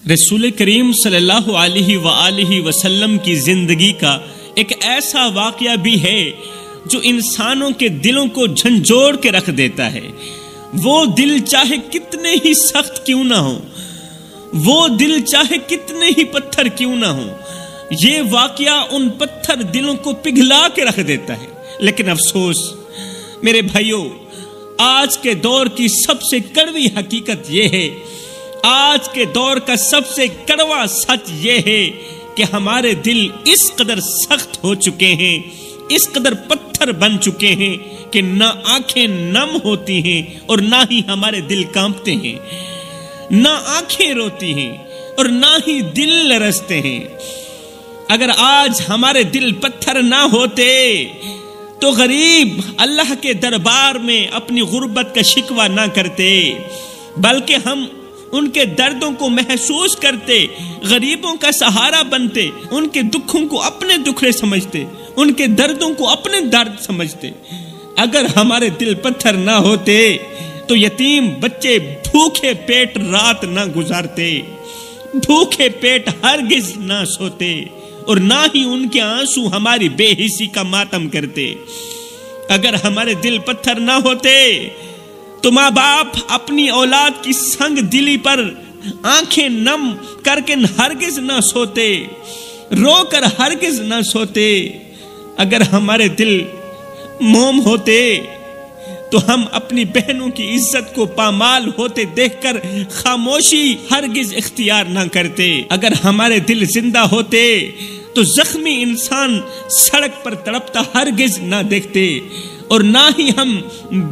رسول کریم صلی اللہ علیہ وآلہ وسلم کی زندگی کا ایک ایسا واقعہ بھی ہے جو انسانوں کے دلوں کو جھنجھوڑ کے رکھ دیتا ہے۔ وہ دل چاہے کتنے ہی سخت کیوں نہ ہو، وہ دل چاہے کتنے ہی پتھر کیوں نہ ہو، یہ واقعہ ان پتھر دلوں کو پگھلا کے رکھ دیتا ہے۔ لیکن افسوس میرے بھائیوں، آج کے دور کی سب سے کڑوی حقیقت یہ ہے، آج کے دور کا سب سے کڑوا سچ یہ ہے کہ ہمارے دل اس قدر سخت ہو چکے ہیں، اس قدر پتھر بن چکے ہیں کہ نہ آنکھیں نم ہوتی ہیں اور نہ ہی ہمارے دل کانپتے ہیں، نہ آنکھیں روتی ہیں اور نہ ہی دل لرزتے ہیں۔ اگر آج ہمارے دل پتھر نہ ہوتے تو غریب اللہ کے دربار میں اپنی غربت کا شکوہ نہ کرتے، بلکہ ہم ان کے دردوں کو محسوس کرتے، غریبوں کا سہارا بنتے، ان کے دکھوں کو اپنے دکھڑے سمجھتے، ان کے دردوں کو اپنے درد سمجھتے۔ اگر ہمارے دل پتھر نہ ہوتے تو یتیم بچے بھوکے پیٹ رات نہ گزارتے، بھوکے پیٹ ہرگز نہ سوتے، اور نہ ہی ان کے آنسو ہماری بے حسی کا ماتم کرتے۔ اگر ہمارے دل پتھر نہ ہوتے تو ماں باپ اپنی اولاد کی سنگ دلی پر آنکھیں نم کر کے ہرگز نہ سوتے، رو کر ہرگز نہ سوتے۔ اگر ہمارے دل موم ہوتے تو ہم اپنی بہنوں کی عزت کو پامال ہوتے دیکھ کر خاموشی ہرگز اختیار نہ کرتے۔ اگر ہمارے دل زندہ ہوتے تو زخمی انسان سڑک پر تڑپتا ہرگز نہ دیکھتے، اور نہ ہی ہم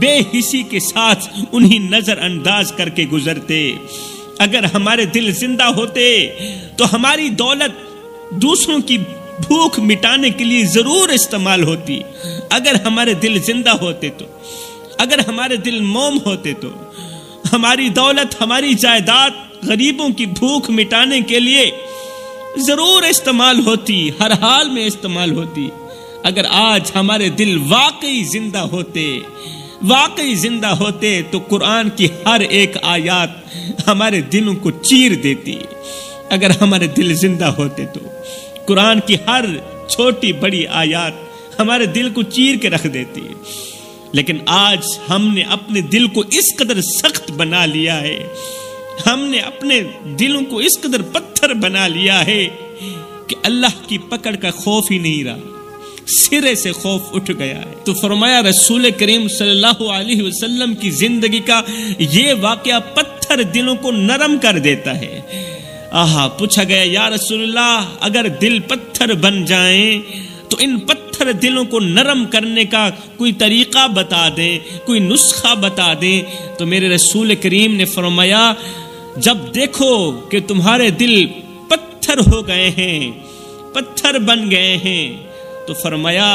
بے حسی کے ساتھ انہیں نظر انداز کر کے گزرتے۔ اگر ہمارے دل زندہ ہوتے تو ہماری دولت دوسروں کی بھوک مٹانے کے لیے ضرور استعمال ہوتی۔ اگر ہمارے دل زندہ ہوتے تو، اگر ہمارے دل موم ہوتے تو ہماری دولت، ہماری جائیداد غریبوں کی بھوک مٹانے کے لیے ضرور استعمال ہوتی، ہر حال میں استعمال ہوتی۔ اگر آج ہمارے دل واقعی زندہ ہوتے، واقعی زندہ ہوتے تو قرآن کی ہر ایک آیات ہمارے دلوں کو چیر دیتی۔ اگر ہمارے دل زندہ ہوتے تو قرآن کی ہر چھوٹی بڑی آیات ہمارے دل کو چیر کے رکھ دیتی۔ لیکن آج ہم نے اپنے دل کو اس قدر سخت بنا لیا ہے، ہم نے اپنے دلوں کو اس قدر پتھر بنا لیا ہے کہ اللہ کی پکڑ کا خوف ہی نہیں رہا، سرے سے خوف اٹھ گیا ہے۔ تو فرمایا رسول کریم صلی اللہ علیہ وسلم کی زندگی کا یہ واقعہ پتھر دلوں کو نرم کر دیتا ہے۔ پوچھا گیا یا رسول اللہ، اگر دل پتھر بن جائیں تو ان پتھر دلوں کو نرم کرنے کا کوئی طریقہ بتا دیں، کوئی نسخہ بتا دیں۔ تو میرے رسول کریم نے فرمایا، جب دیکھو کہ تمہارے دل پتھر ہو گئے ہیں، پتھر بن گئے ہیں، تو فرمایا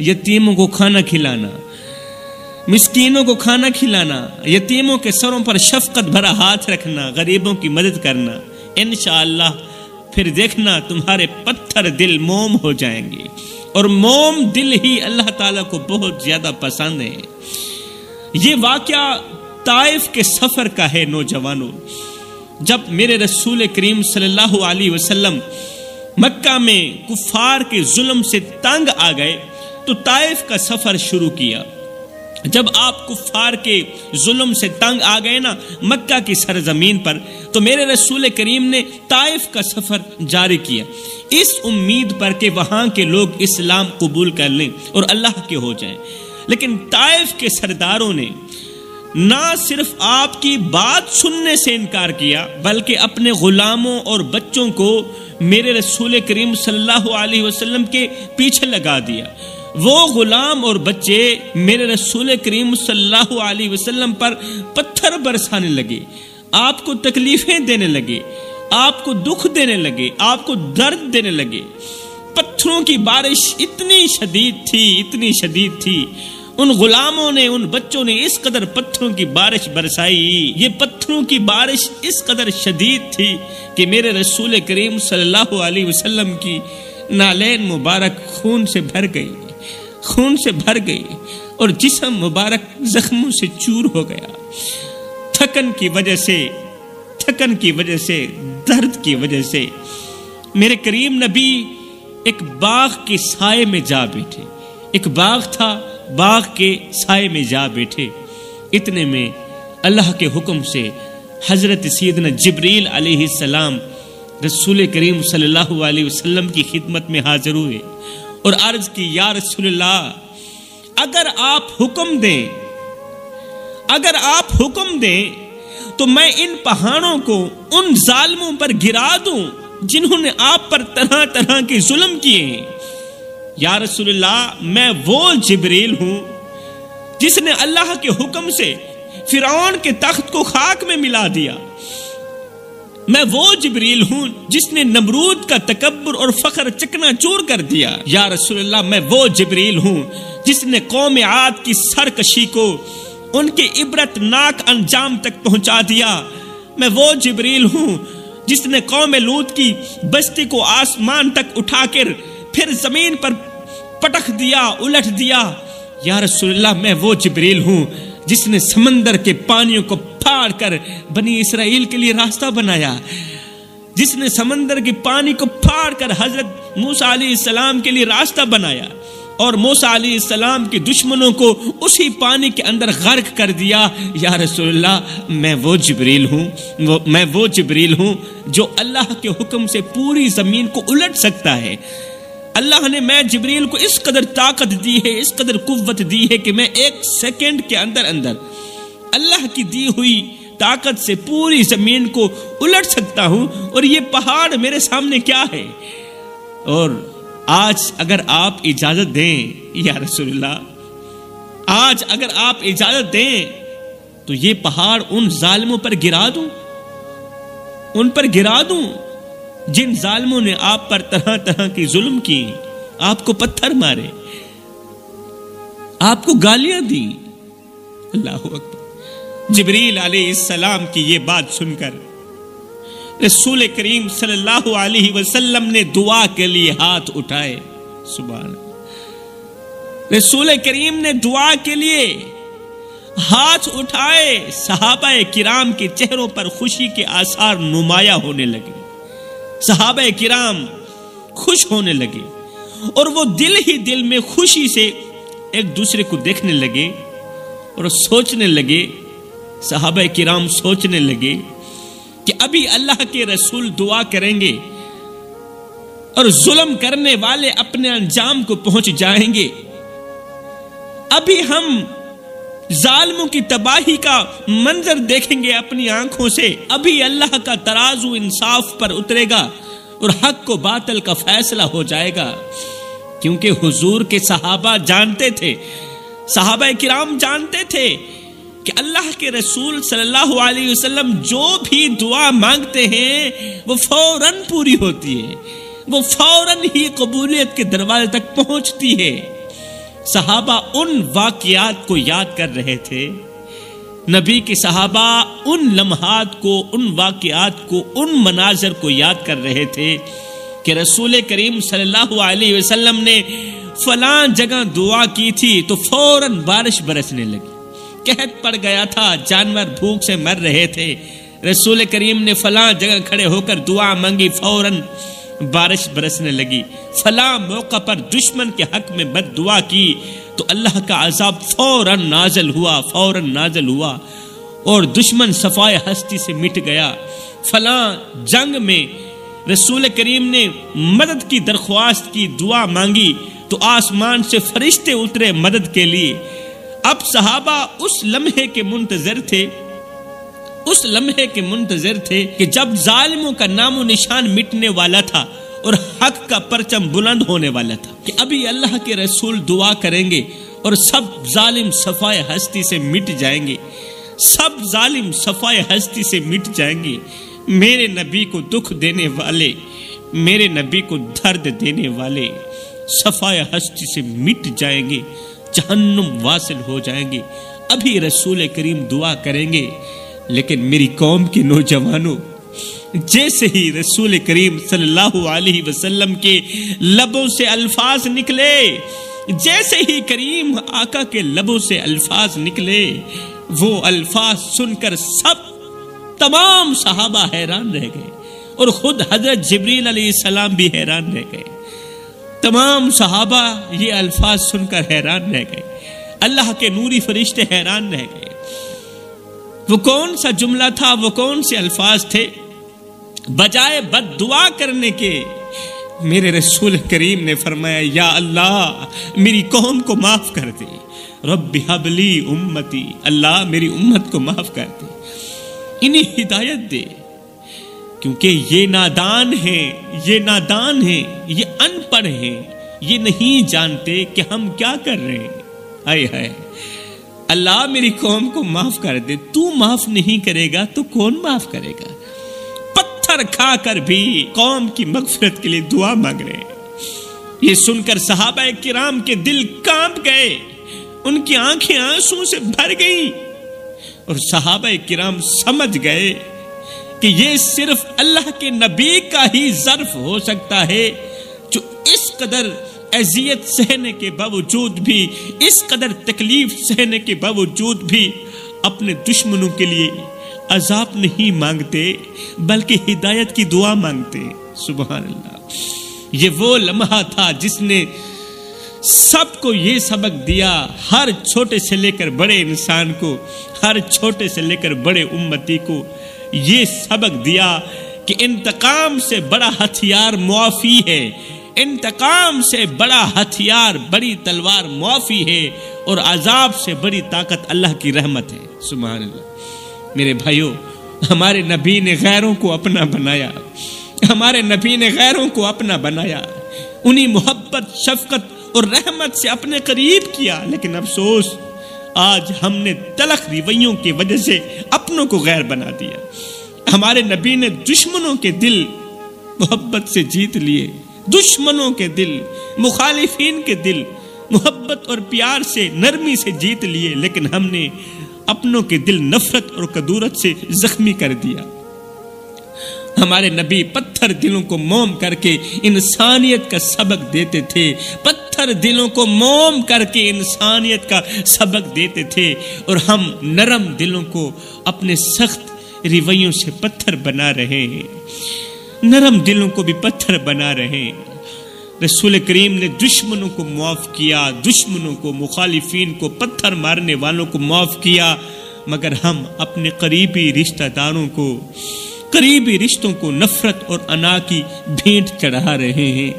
یتیموں کو کھانا کھلانا، مسکینوں کو کھانا کھلانا، یتیموں کے سروں پر شفقت بھرا ہاتھ رکھنا، غریبوں کی مدد کرنا، انشاءاللہ پھر دیکھنا تمہارے پتھر دل موم ہو جائیں گے۔ اور موم دل ہی اللہ تعالیٰ کو بہت زیادہ پسند ہے۔ یہ واقعہ طائف کے سفر کا ہے نوجوانوں۔ جب میرے رسول کریم صلی اللہ علیہ وسلم مکہ میں کفار کے ظلم سے تنگ آ گئے تو طائف کا سفر شروع کیا۔ جب آپ کفار کے ظلم سے تنگ آ گئے نا مکہ کی سرزمین پر، تو میرے رسول کریم نے طائف کا سفر جاری کیا، اس امید پر کہ وہاں کے لوگ اسلام قبول کر لیں اور اللہ کے ہو جائیں۔ لیکن طائف کے سرداروں نے نہ صرف آپ کی بات سننے سے انکار کیا، بلکہ اپنے غلاموں اور بچوں کو میرے رسول کریم صلی اللہ علیہ وسلم کے پیچھے لگا دیا۔ وہ غلام اور بچے میرے رسول کریم صلی اللہ علیہ وسلم پر پتھر برسانے لگے، آپ کو تکلیفیں دینے لگے، آپ کو دکھ دینے لگے، آپ کو درد دینے لگے۔ پتھروں کی بارش اتنی شدید تھی، اتنی شدید تھی، ان غلاموں نے، ان بچوں نے اس قدر پتھروں کی بارش برسائی، یہ پتھروں کی بارش اس قدر شدید تھی کہ میرے رسول کریم صلی اللہ علیہ وسلم کی نالین مبارک خون سے بھر گئی، خون سے بھر گئی، اور جسم مبارک زخموں سے چور ہو گیا۔ تھکن کی وجہ سے درد کی وجہ سے میرے کریم نبی ایک باغ کے سائے میں جا بیٹھے. ایک باغ تھا، باغ کے سائے میں جا بیٹھے. اتنے میں اللہ کے حکم سے حضرت سیدنا جبریل علیہ السلام رسول کریم صلی اللہ علیہ وسلم کی خدمت میں حاضر ہوئے اور عرض کی، یا رسول اللہ، اگر آپ حکم دیں تو میں ان پہاڑوں کو ان ظالموں پر گرا دوں جنہوں نے آپ پر طرح طرح کے ظلم کیے ہیں. یا رسول اللہ، میں وہ جبریل ہوں جس نے اللہ کے حکم سے فرعون کے تخت کو خاک میں ملا دیا. میں وہ جبریل ہوں جس نے نمرود کا تکبر اور فخر چکنا چور کر دیا. یا رسول اللہ، میں وہ جبریل ہوں جس نے قوم عاد کی سرکشی کو ان کے عبرت ناک انجام تک پہنچا دیا. میں وہ جبریل ہوں جس نے قوم لوط کی بستی کو آسمان تک اٹھا کر پھر زمین پر پٹخ دیا، الٹ دیا. یا رسول اللہ، میں وہ جبریل ہوں جس نے سمندر کے پانیوں کو پھاڑ کر بنی اسرائیل کے لیے راستہ بنایا، جس نے سمندر کے پانی کو پھاڑ کر حضرت موسیٰ علیہ السلام کے لیے راستہ بنایا اور موسیٰ علیہ السلام کے دشمنوں کو اسی پانی کے اندر غرق کر دیا. یا رسول اللہ، میں وہ جبریل ہوں جو اللہ کے حکم سے پوری زمین کو الٹ سکتا ہے. اللہ نے میں جبریل کو اس قدر طاقت دی ہے، اس قدر قوت دی ہے کہ میں 1 سیکنڈ کے اندر اللہ کی دی ہوئی طاقت سے پوری زمین کو الٹ سکتا ہوں. اور یہ پہاڑ میرے سامنے کیا ہے؟ اور آج اگر آپ اجازت دیں یا رسول اللہ، آج اگر آپ اجازت دیں تو یہ پہاڑ ان ظالموں پر گرا دوں جن ظالموں نے آپ پر طرح طرح کی ظلم کی، آپ کو پتھر مارے، آپ کو گالیاں دی. اللہ اکبر. جبریل علیہ السلام کی یہ بات سن کر رسول کریم صلی اللہ علیہ وسلم نے دعا کے لیے ہاتھ اٹھائے. سبحان اللہ. رسول کریم نے دعا کے لیے ہاتھ اٹھائے. صحابہ کرام کے چہروں پر خوشی کے آثار نمایاں ہونے لگے. صحابہ کرام خوش ہونے لگے اور وہ دل ہی دل میں خوشی سے ایک دوسرے کو دیکھنے لگے اور سوچنے لگے. صحابہ کرام سوچنے لگے کہ ابھی اللہ کے رسول دعا کریں گے اور ظلم کرنے والے اپنے انجام کو پہنچ جائیں گے. ابھی ہم ظالموں کی تباہی کا منظر دیکھیں گے اپنی آنکھوں سے. ابھی اللہ کا ترازو انصاف پر اترے گا اور حق کو باطل کا فیصلہ ہو جائے گا. کیونکہ حضور کے صحابہ جانتے تھے، صحابہ کرام جانتے تھے کہ اللہ کے رسول صلی اللہ علیہ وسلم جو بھی دعا مانگتے ہیں وہ فوراً پوری ہوتی ہے، وہ فوراً ہی قبولیت کے دروازے تک پہنچتی ہے. صحابہ ان واقعات کو یاد کر رہے تھے. نبی کے صحابہ ان لمحات کو، ان واقعات کو، ان مناظر کو یاد کر رہے تھے کہ رسول کریم صلی اللہ علیہ وسلم نے فلاں جگہ دعا کی تھی تو فوراً بارش برسنے لگی. قحط پڑ گیا تھا، جانور بھوک سے مر رہے تھے. رسول کریم نے فلاں جگہ کھڑے ہو کر دعا مانگی، فوراً بارش برسنے لگی. فلاں موقع پر دشمن کے حق میں بد دعا کی تو اللہ کا عذاب فوراً نازل ہوا اور دشمن صفائے ہستی سے مٹ گیا. فلاں جنگ میں رسول کریم نے مدد کی درخواست کی، دعا مانگی تو آسمان سے فرشتے اترے مدد کے لیے. اب صحابہ اس لمحے کے منتظر تھے کہ جب ظالموں کا نام و نشان مٹنے والا تھا اور حق کا پرچم بلند ہونے والا تھا، کہ ابھی اللہ کے رسول دعا کریں گے اور سب ظالم صفائے ہستی سے مٹ جائیں گے، سب ظالم صفائے ہستی سے مٹ جائیں گے. میرے نبی کو دکھ دینے والے، میرے نبی کو درد دینے والے صفائے ہستی سے مٹ جائیں گے، جہنم واصل ہو جائیں گے. ابھی رسول کریم دعا کریں گے. لیکن میری قوم کے نوجوانوں، جیسے ہی رسول کریم صلی اللہ علیہ وسلم کے لبوں سے الفاظ نکلے، جیسے ہی کریم آقا کے لبوں سے الفاظ نکلے، وہ الفاظ سن کر تمام صحابہ حیران رہ گئے اور خود حضرت جبریل علیہ السلام بھی حیران رہ گئے. تمام صحابہ یہ الفاظ سن کر حیران رہ گئے. اللہ کے نوری فرشتے حیران رہ گئے. وہ کون سا جملہ تھا، وہ کون سے الفاظ تھے؟ بجائے بد دعا کرنے کے میرے رسول کریم نے فرمایا یا اللہ میری قوم کو معاف کر دے. رب حب لی امتی، اللہ میری امت کو معاف کر دے، انہیں ہدایت دے. کیونکہ یہ نادان ہیں، یہ نادان ہیں، یہ ان پڑھ ہیں، یہ نہیں جانتے کہ ہم کیا کر رہے ہیں. ہائے ہائے، اللہ میری قوم کو معاف کر دے. تو معاف نہیں کرے گا تو کون معاف کرے گا؟ پتھر کھا کر بھی قوم کی مغفرت کے لیے دعا مانگ رہے ہیں. یہ سن کر صحابہ کرام کے دل کانپ گئے، ان کی آنکھیں آنسوں سے بھر گئیں، اور صحابہ کرام سمجھ گئے کہ یہ صرف اللہ کے نبی کا ہی ظرف ہو سکتا ہے جو اس قدر اذیت سہنے کے باوجود بھی، اس قدر تکلیف سہنے کے باوجود بھی اپنے دشمنوں کے لیے عذاب نہیں مانگتے بلکہ ہدایت کی دعا مانگتے. سبحان اللہ. یہ وہ لمحہ تھا جس نے سب کو یہ سبق دیا، ہر چھوٹے سے لے کر بڑے انسان کو، ہر چھوٹے سے لے کر بڑے امتی کو یہ سبق دیا کہ انتقام سے بڑا ہتھیار معافی ہے. انتقام سے بڑا ہتھیار، بڑی تلوار معافی ہے، اور عذاب سے بڑی طاقت اللہ کی رحمت ہے. سبحان اللہ. میرے بھائیوں، ہمارے نبی نے غیروں کو اپنا بنایا، ہمارے نبی نے غیروں کو اپنا بنایا، انہیں محبت، شفقت اور رحمت سے اپنے قریب کیا. لیکن افسوس آج ہم نے تلخ رویوں کی وجہ سے اپنوں کو غیر بنا دیا. ہمارے نبی نے دشمنوں کے دل محبت سے جیت لیے، دشمنوں کے دل، مخالفین کے دل محبت اور پیار سے، نرمی سے جیت لیے، لیکن ہم نے اپنوں کے دل نفرت اور کدورت سے زخمی کر دیا. ہمارے نبی پتھر دلوں کو موم کر کے انسانیت کا سبق دیتے تھے، پتھر دلوں کو موم کر کے انسانیت کا سبق دیتے تھے، اور ہم نرم دلوں کو اپنے سخت رویوں سے پتھر بنا رہے ہیں، نرم دلوں کو بھی پتھر بنا رہے ہیں. رسول کریم نے دشمنوں کو معاف کیا، دشمنوں کو، مخالفین کو، پتھر مارنے والوں کو معاف کیا، مگر ہم اپنے قریبی رشتہ داروں کو، قریبی رشتوں کو نفرت اور انا کی بھینٹ چڑھا رہے ہیں.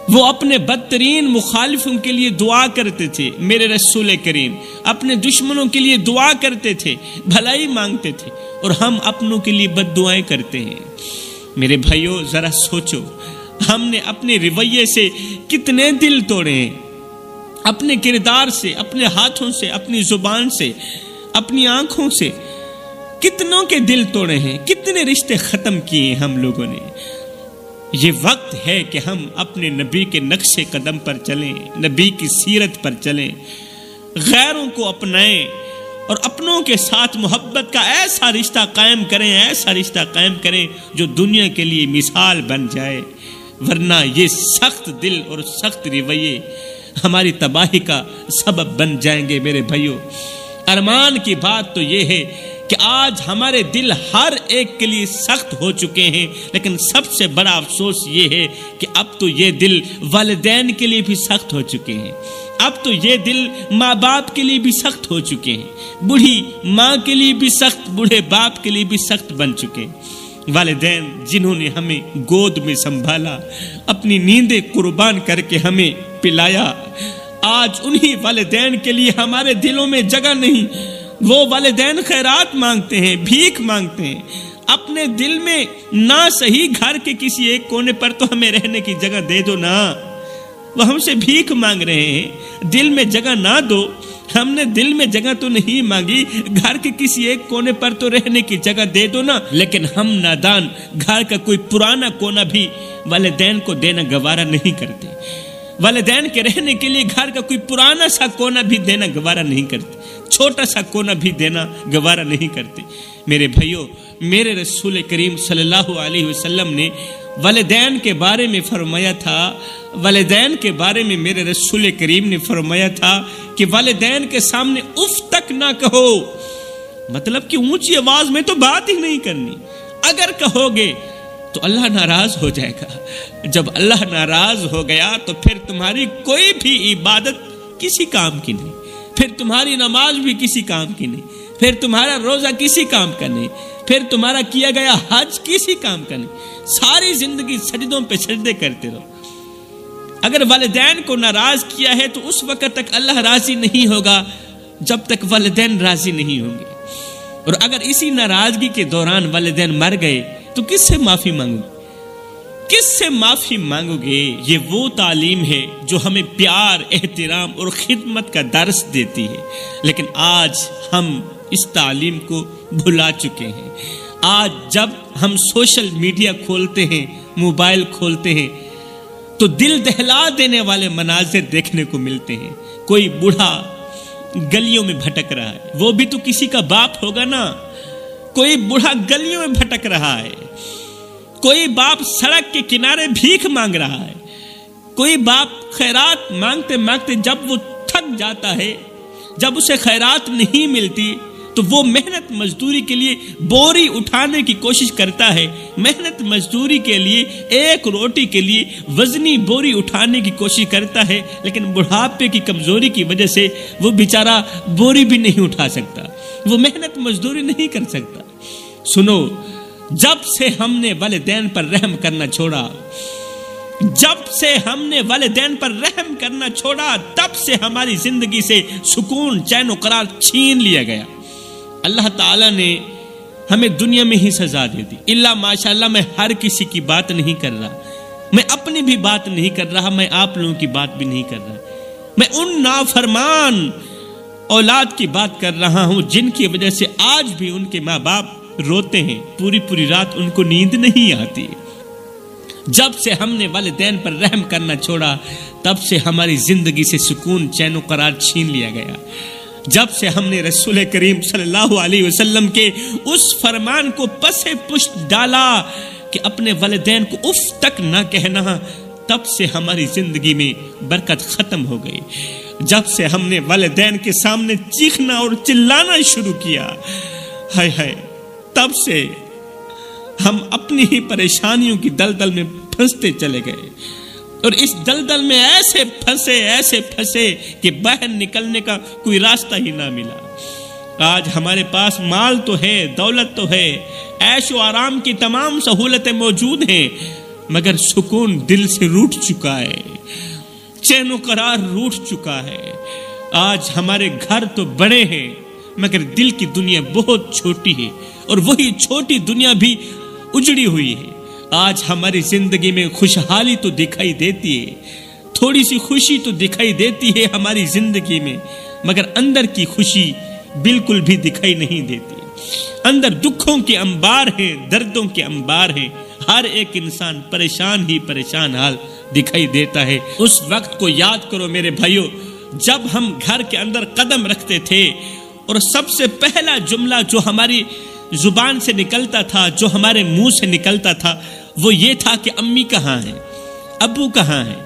وہ اپنے بدترین مخالفوں کے لیے دعا کرتے تھے، میرے رسول کریم اپنے دشمنوں کے لیے دعا کرتے تھے، بھلائی مانگتے تھے، اور ہم اپنوں کے لیے بد دعائیں کرتے ہیں. میرے بھائیوں ذرا سوچو، ہم نے اپنے رویے سے کتنے دل توڑے ہیں، اپنے کردار سے، اپنے ہاتھوں سے، اپنی زبان سے، اپنی آنکھوں سے کتنوں کے دل توڑے ہیں، کتنے رشتے ختم کیے ہم لوگوں نے. یہ وقت ہے کہ ہم اپنے نبی کے نقش قدم پر چلیں، نبی کی سیرت پر چلیں، غیروں کو اپنائیں، اور اپنوں کے ساتھ محبت کا ایسا رشتہ قائم کریں، ایسا رشتہ قائم کریں جو دنیا کے لیے مثال بن جائے. ورنہ یہ سخت دل اور سخت رویے ہماری تباہی کا سبب بن جائیں گے. میرے بھائیوں، ارمان کی بات تو یہ ہے کہ آج ہمارے دل ہر ایک کے لیے سخت ہو چکے ہیں، لیکن سب سے بڑا افسوس یہ ہے کہ اب تو یہ دل والدین کے لیے بھی سخت ہو چکے ہیں، اب تو یہ دل ماں باپ کے لیے بھی سخت ہو چکے ہیں، بوڑھی ماں کے لیے بھی سخت، بوڑھے باپ کے لیے بھی سخت بن چکے ہیں. والدین جنہوں نے ہمیں گود میں سنبھالا، اپنی نیندیں قربان کر کے ہمیں پلایا، آج انہی والدین کے لیے ہمارے دلوں میں جگہ نہیں. وہ والدین خیرات مانگتے ہیں، بھیک مانگتے ہیں. اپنے دل میں نہ صحیح گھر کے کسی ایک کونے پر تو ہمیں رہنے کی جگہ دے دو نا. وہ ہم سے بھیک مانگ رہے ہیں، دل میں جگہ نہ دو. ہم نے دل میں جگہ تو نہیں مانگی، گھر کے کسی ایک کونے پر تو رہنے کی جگہ دے دو نا. لیکن ہم نادان گھر کا کوئی پرانا کونا بھی والدین کو دینا گوارا نہیں کرتے، والدین کے رہنے کے لیے گھر کا کوئی پرانا سا کونا بھی دینا گوارا نہیں کرتے، چھوٹا سا کونا بھی دینا گوارا نہیں کرتے. میرے بھائیوں، میرے رسول کریم صلی اللہ علیہ وسلم نے والدین کے بارے میں فرمایا تھا، والدین کے بارے میں میرے رسول کریم نے فرمایا تھا کہ والدین کے سامنے اف تک نہ کہو. مطلب کہ اونچی آواز میں تو بات ہی نہیں کرنی، اگر کہو گے تو اللہ ناراض ہو جائے گا۔ جب اللہ ناراض ہو گیا تو پھر تمہاری کوئی بھی عبادت کسی کام کی نہیں، پھر تمہاری نماز بھی کسی کام کی نہیں، پھر تمہارا روزہ کسی کام کا نہیں، پھر تمہارا کیا گیا حج کسی کام کا نہیں۔ ساری زندگی سجدوں پہ سجدے کرتے رہو۔ اگر والدین کو ناراض کیا ہے تو اس وقت تک اللہ راضی نہیں ہوگا جب تک والدین راضی نہیں ہوں گے، اور اگر اسی ناراضگی کے دوران والدین مر گئے تو کس سے معافی مانگو گے؟ کس سے معافی مانگو گے؟ یہ وہ تعلیم ہے جو ہمیں پیار، احترام اور خدمت کا درس دیتی ہے، لیکن آج ہم اس تعلیم کو بھلا چکے ہیں۔ آج جب ہم سوشل میڈیا کھولتے ہیں، موبائل کھولتے ہیں تو دل دہلا دینے والے مناظر دیکھنے کو ملتے ہیں۔ کوئی بوڑھا گلیوں میں بھٹک رہا ہے، وہ بھی تو کسی کا باپ ہوگا نا۔ کوئی بوڑھا گلیوں میں بھٹک رہا ہے، کوئی باپ سڑک کے کنارے بھیک مانگ رہا ہے، کوئی باپ خیرات مانگتے مانگتے جب وہ تھک جاتا ہے، جب اسے خیرات نہیں ملتی تو وہ محنت مزدوری کے لیے بوری اٹھانے کی کوشش کرتا ہے، محنت مزدوری کے لیے ایک روٹی کے لیے وزنی بوری اٹھانے کی کوشش کرتا ہے، لیکن بڑھاپے کی کمزوری کی وجہ سے وہ بیچارہ بوری بھی نہیں اٹھا سکتا، وہ محنت مزدوری نہیں کر سکتا۔ سنو، جب سے ہم نے والدین پر رحم کرنا چھوڑا، جب سے ہم نے والدین پر رحم کرنا چھوڑا، تب سے ہماری زندگی سے سکون، چین و قرار چھین لیا گیا۔ اللہ تعالیٰ نے ہمیں دنیا میں ہی سزا دے دی۔ اللہ ماشاءاللہ میں ہر کسی کی بات نہیں کر رہا، میں اپنی بھی بات نہیں کر رہا، میں آپ لوگوں کی بات بھی نہیں کر رہا، میں ان نافرمان اولاد کی بات کر رہا ہوں جن کی وجہ سے آج بھی ان کے ماں باپ روتے ہیں، پوری پوری رات ان کو نیند نہیں آتی۔ جب سے ہم نے والدین پر رحم کرنا چھوڑا، تب سے ہماری زندگی سے سکون، چین و قرار چھین لیا گیا۔ جب سے ہم نے رسول کریم صلی اللہ علیہ وسلم کے اس فرمان کو پس پشت ڈالا کہ اپنے والدین کو اف تک نہ کہنا، تب سے ہماری زندگی میں برکت ختم ہو گئی۔ جب سے ہم نے والدین کے سامنے چیخنا اور چلانا شروع کیا، ہائے ہائے، تب سے ہم اپنی ہی پریشانیوں کی دلدل میں پھنستے چلے گئے، اور اس دلدل میں ایسے پھنسے کہ باہر نکلنے کا کوئی راستہ ہی نہ ملا۔ آج ہمارے پاس مال تو ہے، دولت تو ہے، عیش و آرام کی تمام سہولتیں موجود ہیں، مگر سکون دل سے روٹ چکا ہے، چین و قرار روٹ چکا ہے۔ آج ہمارے گھر تو بڑے ہیں مگر دل کی دنیا بہت چھوٹی ہے، اور وہی چھوٹی دنیا بھی اجڑی ہوئی ہے۔ آج ہماری زندگی میں خوشحالی تو دکھائی دیتی ہے، تھوڑی سی خوشی تو دکھائی دیتی ہے ہماری زندگی میں، مگر اندر کی خوشی بالکل بھی دکھائی نہیں دیتی۔ اندر دکھوں کے انبار ہیں، دردوں کے انبار ہیں، ہر ایک انسان پریشان ہی پریشان حال دکھائی دیتا ہے۔ اس وقت کو یاد کرو میرے بھائیو، جب ہم گھر کے اندر قدم رکھتے تھے اور سب سے پہلا جملہ جو ہماری زبان سے نکلتا تھا، جو ہمارے منہ سے نکلتا تھا، وہ یہ تھا کہ امی کہاں ہیں، ابو کہاں ہیں۔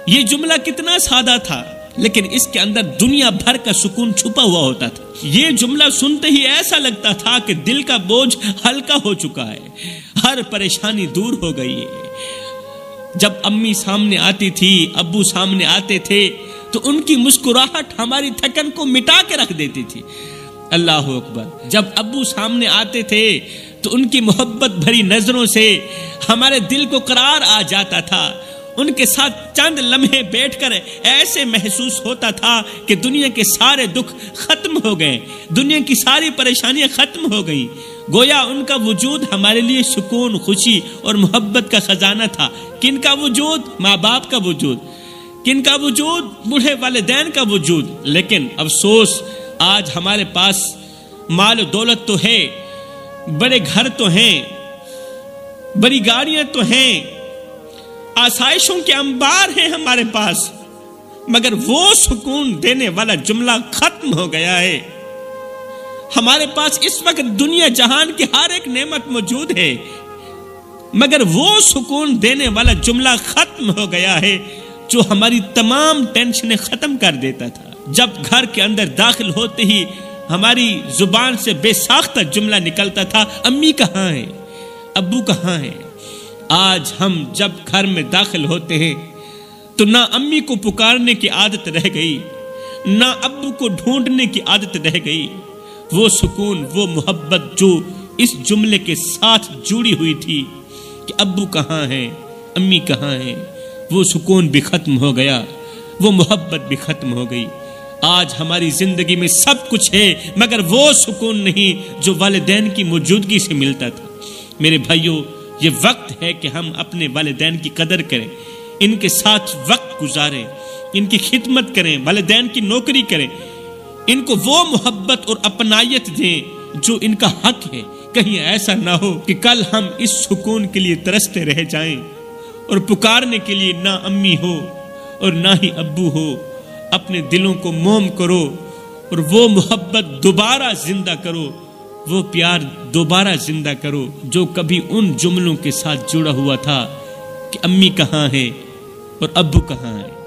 یہ جملہ کتنا سادہ تھا، لیکن اس کے اندر دنیا بھر کا سکون چھپا ہوا ہوتا تھا۔ یہ جملہ سنتے ہی ایسا لگتا تھا کہ دل کا بوجھ ہلکا ہو چکا ہے، ہر پریشانی دور ہو گئی ہے۔ جب امی سامنے آتی تھی، ابو سامنے آتے تھے، تو ان کی مسکراہٹ ہماری تھکن کو مٹا کے رکھ دیتی تھی۔ اللہ اکبر۔ جب ابو سامنے آتے تھے تو ان کی محبت بھری نظروں سے ہمارے دل کو قرار آ جاتا تھا۔ ان کے ساتھ چند لمحے بیٹھ کر ایسے محسوس ہوتا تھا کہ دنیا کے سارے دکھ ختم ہو گئے، دنیا کی ساری پریشانیاں ختم ہو گئیں۔ گویا ان کا وجود ہمارے لیے سکون، خوشی اور محبت کا خزانہ تھا۔ کن کا وجود؟ ماں باپ کا وجود۔ کن کا وجود؟ بوڑھے والدین کا وجود۔ لیکن افسوس، آج ہمارے پاس مال و دولت تو ہے، بڑے گھر تو ہیں، بڑی گاڑیاں تو ہیں، آسائشوں کے انبار ہیں ہمارے پاس، مگر وہ سکون دینے والا جملہ ختم ہو گیا ہے۔ ہمارے پاس اس وقت دنیا جہان کی ہر ایک نعمت موجود ہے، مگر وہ سکون دینے والا جملہ ختم ہو گیا ہے جو ہماری تمام ٹینشنیں ختم کر دیتا تھا۔ جب گھر کے اندر داخل ہوتے ہی ہماری زبان سے بے ساختہ جملہ نکلتا تھا، امی کہاں ہیں، ابو کہاں ہیں، آج ہم جب گھر میں داخل ہوتے ہیں تو نہ امی کو پکارنے کی عادت رہ گئی، نہ ابو کو ڈھونڈنے کی عادت رہ گئی۔ وہ سکون، وہ محبت جو اس جملے کے ساتھ جڑی ہوئی تھی کہ ابو کہاں ہیں، امی کہاں ہیں، وہ سکون بھی ختم ہو گیا، وہ محبت بھی ختم ہو گئی۔ آج ہماری زندگی میں سب کچھ ہے مگر وہ سکون نہیں جو والدین کی موجودگی سے ملتا تھا۔ میرے بھائیوں، یہ وقت ہے کہ ہم اپنے والدین کی قدر کریں، ان کے ساتھ وقت گزاریں، ان کی خدمت کریں، والدین کی نوکری کریں، ان کو وہ محبت اور اپنائیت دیں جو ان کا حق ہے۔ کہیں ایسا نہ ہو کہ کل ہم اس سکون کے لیے ترستے رہ جائیں اور پکارنے کے لیے نہ امی ہو اور نہ ہی ابو ہو۔ اپنے دلوں کو موم کرو اور وہ محبت دوبارہ زندہ کرو، وہ پیار دوبارہ زندہ کرو جو کبھی ان جملوں کے ساتھ جڑا ہوا تھا کہ امی کہاں ہے اور ابو کہاں ہے۔